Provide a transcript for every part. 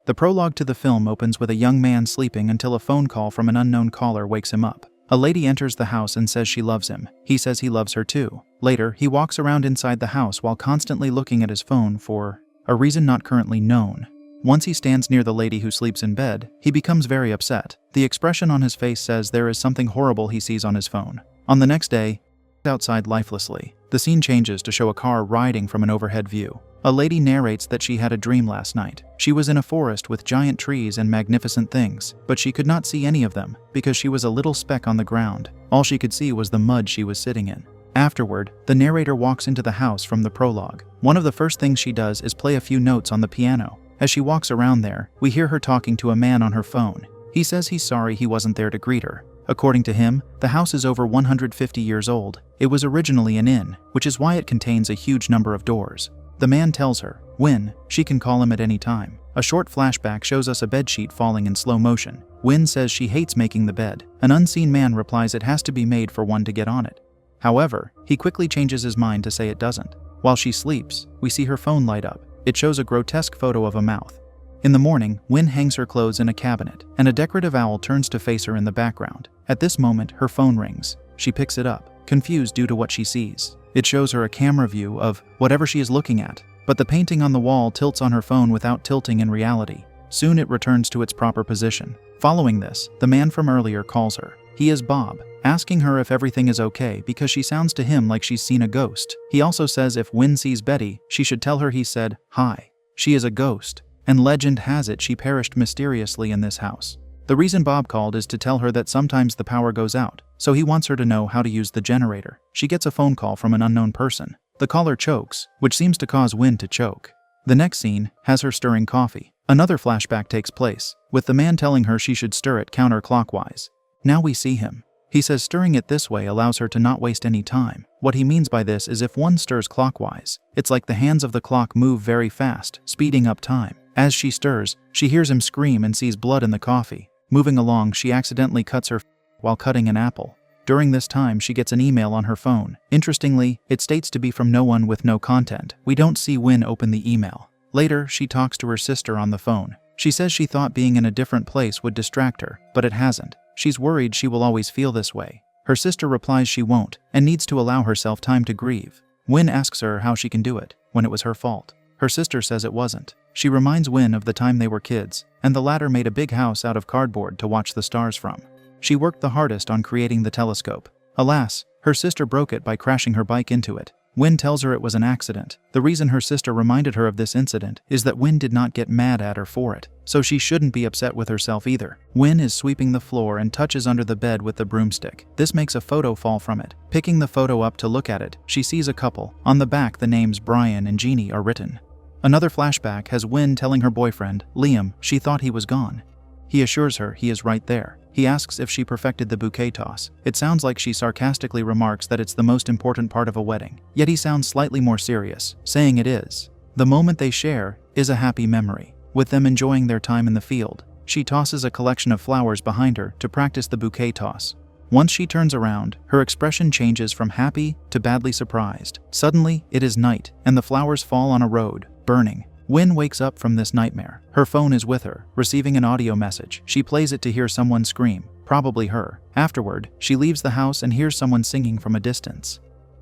The prologue to the film opens with a young man sleeping until a phone call from an unknown caller wakes him up. A lady enters the house and says she loves him. He says he loves her too. Later, he walks around inside the house while constantly looking at his phone for a reason not currently known. Once he stands near the lady who sleeps in bed, he becomes very upset. The expression on his face says there is something horrible he sees on his phone. On the next day, outside lifelessly. The scene changes to show a car riding from an overhead view. A lady narrates that she had a dream last night. She was in a forest with giant trees and magnificent things, but she could not see any of them because she was a little speck on the ground. All she could see was the mud she was sitting in. Afterward, the narrator walks into the house from the prologue. One of the first things she does is play a few notes on the piano. As she walks around there, we hear her talking to a man on her phone. He says he's sorry he wasn't there to greet her. According to him, the house is over 150 years old. It was originally an inn, which is why it contains a huge number of doors. The man tells her, Wynn, she can call him at any time. A short flashback shows us a bedsheet falling in slow motion. Wynn says she hates making the bed. An unseen man replies it has to be made for one to get on it. However, he quickly changes his mind to say it doesn't. While she sleeps, we see her phone light up. It shows a grotesque photo of a mouth. In the morning, Wynn hangs her clothes in a cabinet, and a decorative owl turns to face her in the background. At this moment, her phone rings. She picks it up, confused due to what she sees. It shows her a camera view of whatever she is looking at, but the painting on the wall tilts on her phone without tilting in reality. Soon it returns to its proper position. Following this, the man from earlier calls her. He is Bob, asking her if everything is okay because she sounds to him like she's seen a ghost. He also says if Wynn sees Betty, she should tell her he said, "Hi." She is a ghost, and legend has it she perished mysteriously in this house. The reason Bob called is to tell her that sometimes the power goes out, so he wants her to know how to use the generator. She gets a phone call from an unknown person. The caller chokes, which seems to cause Wynn to choke. The next scene has her stirring coffee. Another flashback takes place, with the man telling her she should stir it counterclockwise. Now we see him. He says stirring it this way allows her to not waste any time. What he means by this is if one stirs clockwise, it's like the hands of the clock move very fast, speeding up time. As she stirs, she hears him scream and sees blood in the coffee. Moving along, she accidentally cuts her while cutting an apple. During this time, she gets an email on her phone. Interestingly, it states to be from no one with no content. We don't see Wynn open the email. Later, she talks to her sister on the phone. She says she thought being in a different place would distract her, but it hasn't. She's worried she will always feel this way. Her sister replies she won't, and needs to allow herself time to grieve. Wynn asks her how she can do it, when it was her fault. Her sister says it wasn't. She reminds Wynn of the time they were kids, and the latter made a big house out of cardboard to watch the stars from. She worked the hardest on creating the telescope. Alas, her sister broke it by crashing her bike into it. Wynn tells her it was an accident. The reason her sister reminded her of this incident is that Wynn did not get mad at her for it, so she shouldn't be upset with herself either. Wynn is sweeping the floor and touches under the bed with the broomstick. This makes a photo fall from it. Picking the photo up to look at it, she sees a couple. On the back, the names Brian and Jeannie are written. Another flashback has Wynn telling her boyfriend, Liam, she thought he was gone. He assures her he is right there. He asks if she perfected the bouquet toss. It sounds like she sarcastically remarks that it's the most important part of a wedding. Yet he sounds slightly more serious, saying it is. The moment they share is a happy memory, with them enjoying their time in the field. She tosses a collection of flowers behind her to practice the bouquet toss. Once she turns around, her expression changes from happy to badly surprised. Suddenly, it is night, and the flowers fall on a road, burning. Wynn wakes up from this nightmare. Her phone is with her, receiving an audio message. She plays it to hear someone scream, probably her. Afterward, she leaves the house and hears someone singing from a distance.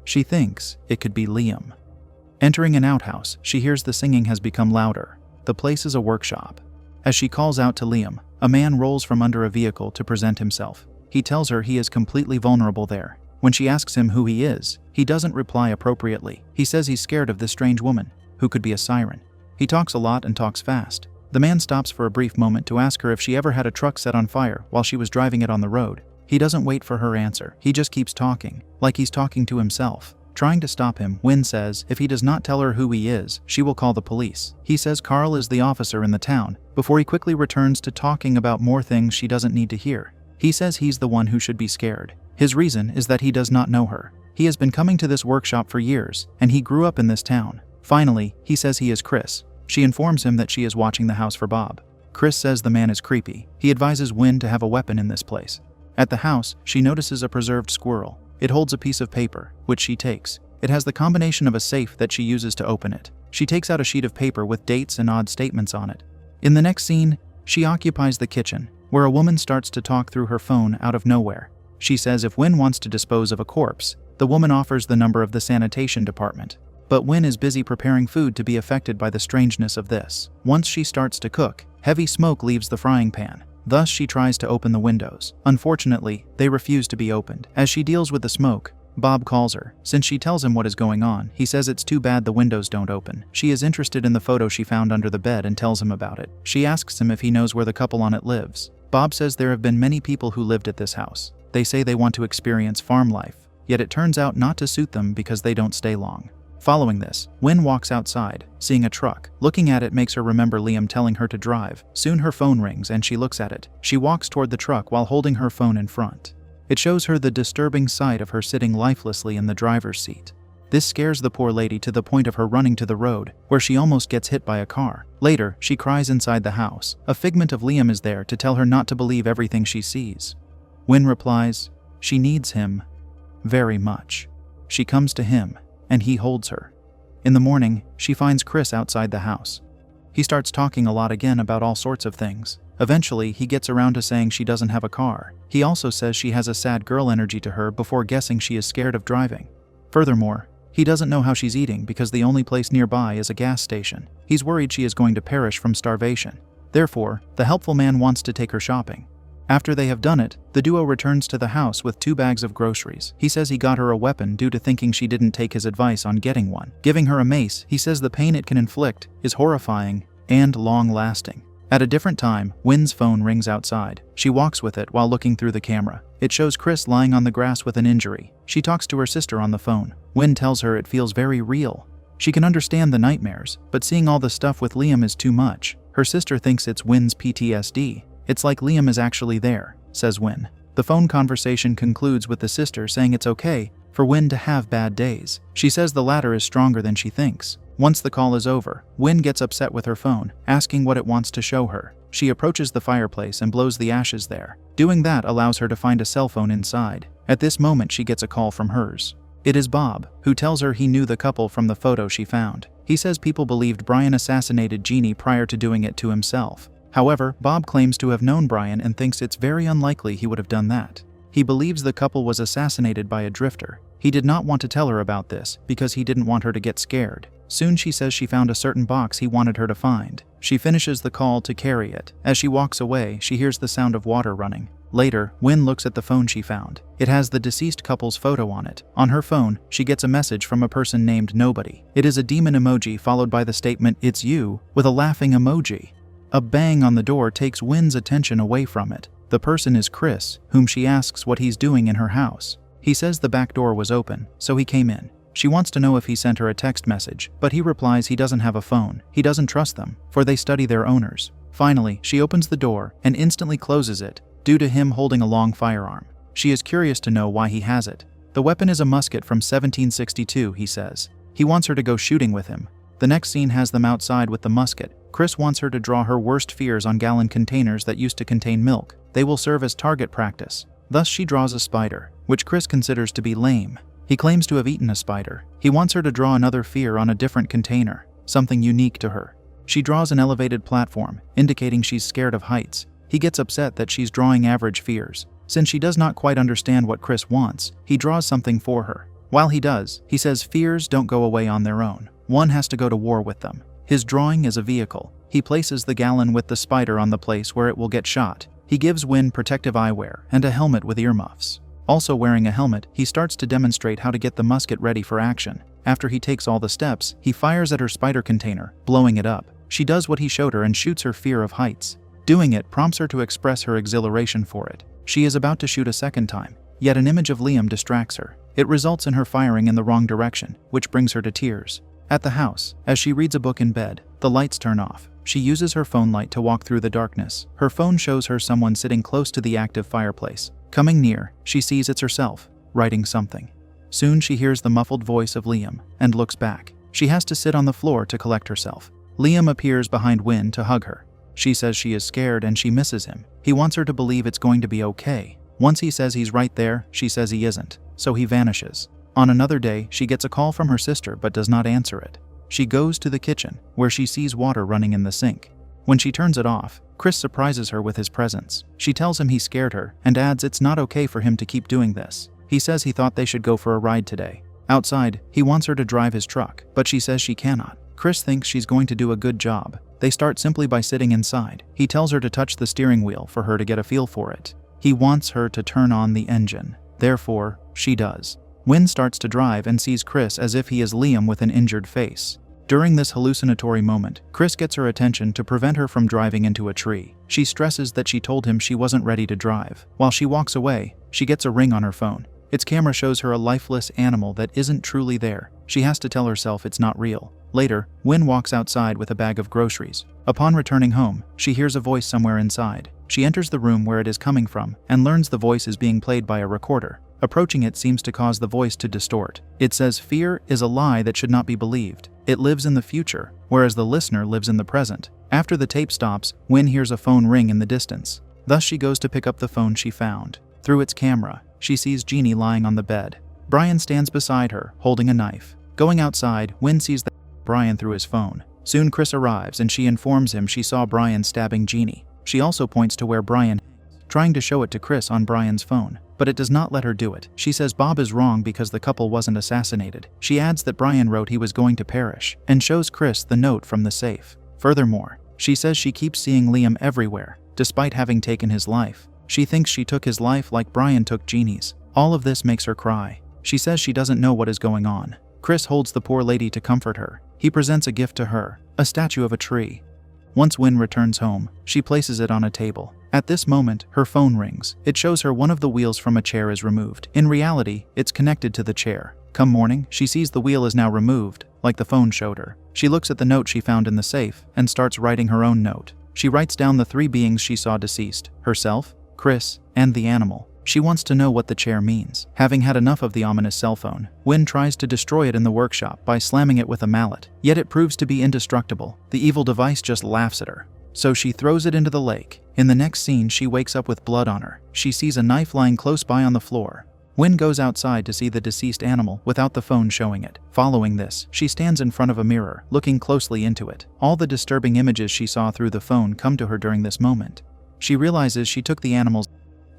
She thinks it could be Liam. Entering an outhouse, she hears the singing has become louder. The place is a workshop. As she calls out to Liam, a man rolls from under a vehicle to present himself. He tells her he is completely vulnerable there. When she asks him who he is, he doesn't reply appropriately. He says he's scared of this strange woman, who could be a siren. He talks a lot and talks fast. The man stops for a brief moment to ask her if she ever had a truck set on fire while she was driving it on the road. He doesn't wait for her answer. He just keeps talking, like he's talking to himself. Trying to stop him, Wynn says if he does not tell her who he is, she will call the police. He says Carl is the officer in the town, before he quickly returns to talking about more things she doesn't need to hear. He says he's the one who should be scared. His reason is that he does not know her. He has been coming to this workshop for years, and he grew up in this town. Finally, he says he is Chris. She informs him that she is watching the house for Bob. Chris says the man is creepy. He advises Wynn to have a weapon in this place. At the house, she notices a preserved squirrel. It holds a piece of paper, which she takes. It has the combination of a safe that she uses to open it. She takes out a sheet of paper with dates and odd statements on it. In the next scene, she occupies the kitchen, where a woman starts to talk through her phone out of nowhere. She says if Win wants to dispose of a corpse, the woman offers the number of the sanitation department. But Win is busy preparing food to be affected by the strangeness of this. Once she starts to cook, heavy smoke leaves the frying pan. Thus, she tries to open the windows. Unfortunately, they refuse to be opened. As she deals with the smoke, Bob calls her. Since she tells him what is going on, he says it's too bad the windows don't open. She is interested in the photo she found under the bed and tells him about it. She asks him if he knows where the couple on it lives. Bob says there have been many people who lived at this house. They say they want to experience farm life, yet it turns out not to suit them because they don't stay long. Following this, Win walks outside, seeing a truck. Looking at it makes her remember Liam telling her to drive. Soon her phone rings and she looks at it. She walks toward the truck while holding her phone in front. It shows her the disturbing sight of her sitting lifelessly in the driver's seat. This scares the poor lady to the point of her running to the road, where she almost gets hit by a car. Later, she cries inside the house. A figment of Liam is there to tell her not to believe everything she sees. Win replies, she needs him very much. She comes to him, and he holds her. In the morning, she finds Chris outside the house. He starts talking a lot again about all sorts of things. Eventually, he gets around to saying she doesn't have a car. He also says she has a sad girl energy to her before guessing she is scared of driving. Furthermore, he doesn't know how she's eating because the only place nearby is a gas station. He's worried she is going to perish from starvation. Therefore, the helpful man wants to take her shopping. After they have done it, the duo returns to the house with 2 bags of groceries. He says he got her a weapon due to thinking she didn't take his advice on getting one. Giving her a mace, he says the pain it can inflict is horrifying and long-lasting. At a different time, Win's phone rings outside. She walks with it while looking through the camera. It shows Chris lying on the grass with an injury. She talks to her sister on the phone. Win tells her it feels very real. She can understand the nightmares, but seeing all the stuff with Liam is too much. Her sister thinks it's Win's PTSD. It's like Liam is actually there, says Win. The phone conversation concludes with the sister saying it's okay for Win to have bad days. She says the latter is stronger than she thinks. Once the call is over, Win gets upset with her phone, asking what it wants to show her. She approaches the fireplace and blows the ashes there. Doing that allows her to find a cell phone inside. At this moment, she gets a call from hers. It is Bob, who tells her he knew the couple from the photo she found. He says people believed Brian assassinated Jeannie prior to doing it to himself. However, Bob claims to have known Brian and thinks it's very unlikely he would have done that. He believes the couple was assassinated by a drifter. He did not want to tell her about this because he didn't want her to get scared. Soon she says she found a certain box he wanted her to find. She finishes the call to carry it. As she walks away, she hears the sound of water running. Later, Win looks at the phone she found. It has the deceased couple's photo on it. On her phone, she gets a message from a person named Nobody. It is a demon emoji followed by the statement, "It's you," with a laughing emoji. A bang on the door takes Win's attention away from it. The person is Chris, whom she asks what he's doing in her house. He says the back door was open, so he came in. She wants to know if he sent her a text message, but he replies he doesn't have a phone. He doesn't trust them, for they study their owners. Finally, she opens the door and instantly closes it, due to him holding a long firearm. She is curious to know why he has it. The weapon is a musket from 1762, he says. He wants her to go shooting with him. The next scene has them outside with the musket. Chris wants her to draw her worst fears on gallon containers that used to contain milk. They will serve as target practice. Thus she draws a spider, which Chris considers to be lame. He claims to have eaten a spider. He wants her to draw another fear on a different container, something unique to her. She draws an elevated platform, indicating she's scared of heights. He gets upset that she's drawing average fears. Since she does not quite understand what Chris wants, he draws something for her. While he does, he says fears don't go away on their own. One has to go to war with them. His drawing is a vehicle. He places the gallon with the spider on the place where it will get shot. He gives Win protective eyewear and a helmet with earmuffs. Also wearing a helmet, he starts to demonstrate how to get the musket ready for action. After he takes all the steps, he fires at her spider container, blowing it up. She does what he showed her and shoots her fear of heights. Doing it prompts her to express her exhilaration for it. She is about to shoot a second time, yet an image of Liam distracts her. It results in her firing in the wrong direction, which brings her to tears. At the house, as she reads a book in bed, the lights turn off. She uses her phone light to walk through the darkness. Her phone shows her someone sitting close to the active fireplace. Coming near, she sees it's herself, writing something. Soon she hears the muffled voice of Liam, and looks back. She has to sit on the floor to collect herself. Liam appears behind Win to hug her. She says she is scared and she misses him. He wants her to believe it's going to be okay. Once he says he's right there, she says he isn't, so he vanishes. On another day, she gets a call from her sister but does not answer it. She goes to the kitchen, where she sees water running in the sink. When she turns it off, Chris surprises her with his presence. She tells him he scared her and adds it's not okay for him to keep doing this. He says he thought they should go for a ride today. Outside, he wants her to drive his truck, but she says she cannot. Chris thinks she's going to do a good job. They start simply by sitting inside. He tells her to touch the steering wheel for her to get a feel for it. He wants her to turn on the engine. Therefore, she does. Wynn starts to drive and sees Chris as if he is Liam with an injured face. During this hallucinatory moment, Chris gets her attention to prevent her from driving into a tree. She stresses that she told him she wasn't ready to drive. While she walks away, she gets a ring on her phone. Its camera shows her a lifeless animal that isn't truly there. She has to tell herself it's not real. Later, Wynn walks outside with a bag of groceries. Upon returning home, she hears a voice somewhere inside. She enters the room where it is coming from and learns the voice is being played by a recorder. Approaching it seems to cause the voice to distort. It says fear is a lie that should not be believed. It lives in the future, whereas the listener lives in the present. After the tape stops, Wynn hears a phone ring in the distance. Thus she goes to pick up the phone she found. Through its camera, she sees Jeannie lying on the bed. Brian stands beside her, holding a knife. Going outside, Wynn sees Brian through his phone. Soon Chris arrives and she informs him she saw Brian stabbing Jeannie. She also points to where Brian is, trying to show it to Chris on Brian's phone. But it does not let her do it. She says Bob is wrong because the couple wasn't assassinated. She adds that Brian wrote he was going to perish, and shows Chris the note from the safe. Furthermore, she says she keeps seeing Liam everywhere, despite having taken his life. She thinks she took his life like Brian took Jeannie's. All of this makes her cry. She says she doesn't know what is going on. Chris holds the poor lady to comfort her. He presents a gift to her, a statue of a tree. Once Wynn returns home, she places it on a table. At this moment, her phone rings. It shows her one of the wheels from a chair is removed. In reality, it's connected to the chair. Come morning, she sees the wheel is now removed, like the phone showed her. She looks at the note she found in the safe and starts writing her own note. She writes down the 3 beings she saw deceased: herself, Chris, and the animal. She wants to know what the chair means. Having had enough of the ominous cell phone, Wynn tries to destroy it in the workshop by slamming it with a mallet. Yet it proves to be indestructible. The evil device just laughs at her. So she throws it into the lake. In the next scene, she wakes up with blood on her. She sees a knife lying close by on the floor. Wynn goes outside to see the deceased animal without the phone showing it. Following this, she stands in front of a mirror, looking closely into it. All the disturbing images she saw through the phone come to her during this moment. She realizes she took the animal's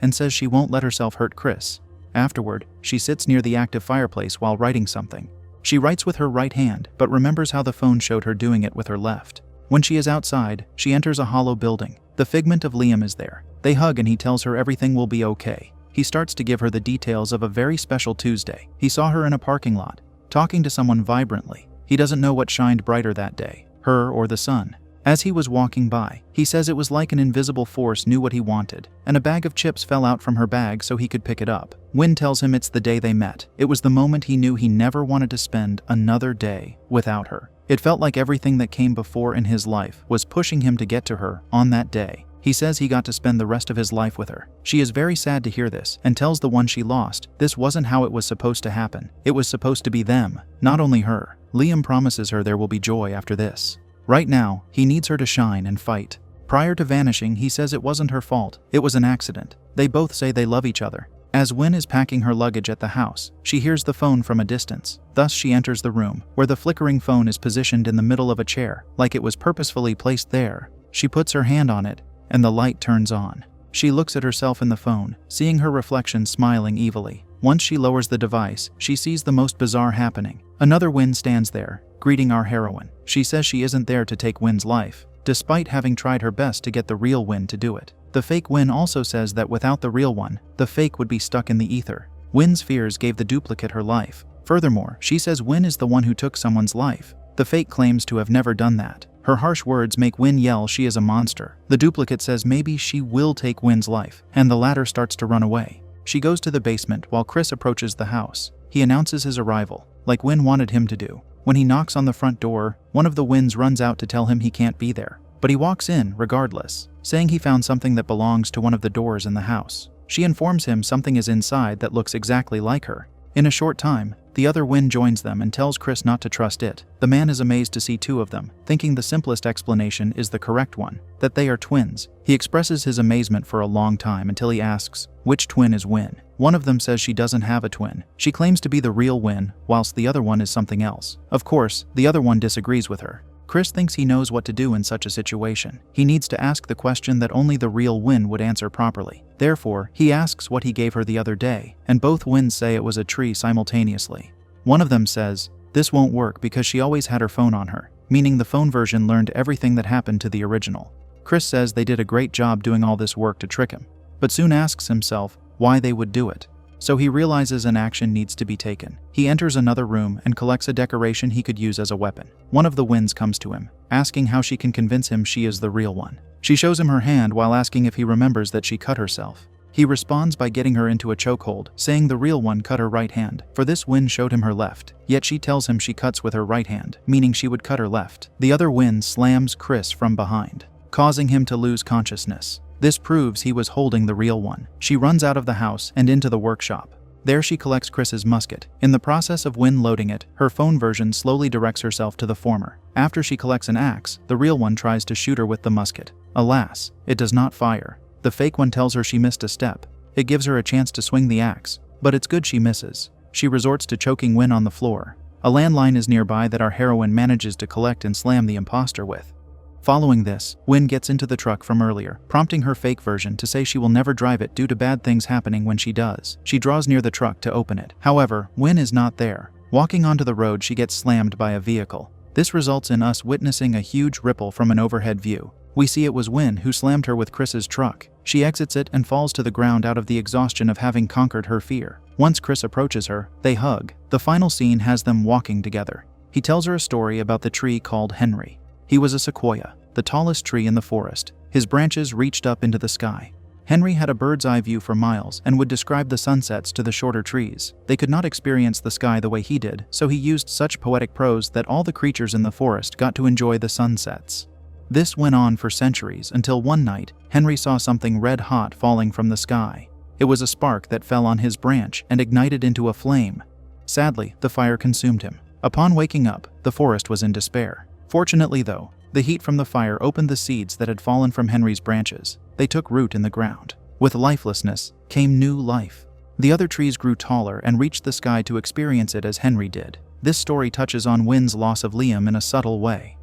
and says she won't let herself hurt Chris. Afterward, she sits near the active fireplace while writing something. She writes with her right hand, but remembers how the phone showed her doing it with her left. When she is outside, she enters a hollow building. The figment of Liam is there. They hug and he tells her everything will be okay. He starts to give her the details of a very special Tuesday. He saw her in a parking lot, talking to someone vibrantly. He doesn't know what shined brighter that day, her or the sun. As he was walking by, he says it was like an invisible force knew what he wanted, and a bag of chips fell out from her bag so he could pick it up. Wynn tells him it's the day they met. It was the moment he knew he never wanted to spend another day without her. It felt like everything that came before in his life was pushing him to get to her on that day. He says he got to spend the rest of his life with her. She is very sad to hear this and tells the one she lost this wasn't how it was supposed to happen. It was supposed to be them, not only her. Liam promises her there will be joy after this. Right now, he needs her to shine and fight. Prior to vanishing, he says it wasn't her fault. It was an accident. They both say they love each other. As Wynn is packing her luggage at the house, she hears the phone from a distance. Thus, she enters the room, where the flickering phone is positioned in the middle of a chair, like it was purposefully placed there. She puts her hand on it, and the light turns on. She looks at herself in the phone, seeing her reflection smiling evilly. Once she lowers the device, she sees the most bizarre happening. Another Wynn stands there, greeting our heroine. She says she isn't there to take Wynn's life, despite having tried her best to get the real Wynn to do it. The fake Wynn also says that without the real one, the fake would be stuck in the ether. Wynn's fears gave the duplicate her life. Furthermore, she says Wynn is the one who took someone's life. The fake claims to have never done that. Her harsh words make Wynn yell she is a monster. The duplicate says maybe she will take Wynn's life, and the latter starts to run away. She goes to the basement while Chris approaches the house. He announces his arrival, like Wynn wanted him to do. When he knocks on the front door, one of the Wynns runs out to tell him he can't be there. But he walks in regardless, saying he found something that belongs to one of the doors in the house. She informs him something is inside that looks exactly like her. In a short time, the other Wynn joins them and tells Chris not to trust it. The man is amazed to see 2 of them, thinking the simplest explanation is the correct one, that they are twins. He expresses his amazement for a long time until he asks, which twin is Wynn? One of them says she doesn't have a twin. She claims to be the real Wynn, whilst the other one is something else. Of course, the other one disagrees with her. Chris thinks he knows what to do in such a situation. He needs to ask the question that only the real Win would answer properly. Therefore, he asks what he gave her the other day, and both Wins say it was a tree simultaneously. One of them says, "This won't work because she always had her phone on her," meaning the phone version learned everything that happened to the original. Chris says they did a great job doing all this work to trick him, but soon asks himself why they would do it. So he realizes an action needs to be taken. He enters another room and collects a decoration he could use as a weapon. One of the Wins comes to him, asking how she can convince him she is the real one. She shows him her hand while asking if he remembers that she cut herself. He responds by getting her into a chokehold, saying the real one cut her right hand. For this, Win showed him her left, yet she tells him she cuts with her right hand, meaning she would cut her left. The other Win slams Chris from behind, causing him to lose consciousness. This proves he was holding the real one. She runs out of the house and into the workshop. There she collects Chris's musket. In the process of Win loading it, her phone version slowly directs herself to the former. After she collects an axe, the real one tries to shoot her with the musket. Alas, it does not fire. The fake one tells her she missed a step. It gives her a chance to swing the axe, but it's good she misses. She resorts to choking Win on the floor. A landline is nearby that our heroine manages to collect and slam the imposter with. Following this, Win gets into the truck from earlier, prompting her fake version to say she will never drive it due to bad things happening when she does. She draws near the truck to open it. However, Win is not there. Walking onto the road, she gets slammed by a vehicle. This results in us witnessing a huge ripple from an overhead view. We see it was Win who slammed her with Chris's truck. She exits it and falls to the ground out of the exhaustion of having conquered her fear. Once Chris approaches her, they hug. The final scene has them walking together. He tells her a story about the tree called Henry. He was a sequoia, the tallest tree in the forest. His branches reached up into the sky. Henry had a bird's eye view for miles and would describe the sunsets to the shorter trees. They could not experience the sky the way he did, so he used such poetic prose that all the creatures in the forest got to enjoy the sunsets. This went on for centuries until one night, Henry saw something red hot falling from the sky. It was a spark that fell on his branch and ignited into a flame. Sadly, the fire consumed him. Upon waking up, the forest was in despair. Fortunately though, the heat from the fire opened the seeds that had fallen from Henry's branches. They took root in the ground. With lifelessness came new life. The other trees grew taller and reached the sky to experience it as Henry did. This story touches on Win's loss of Liam in a subtle way.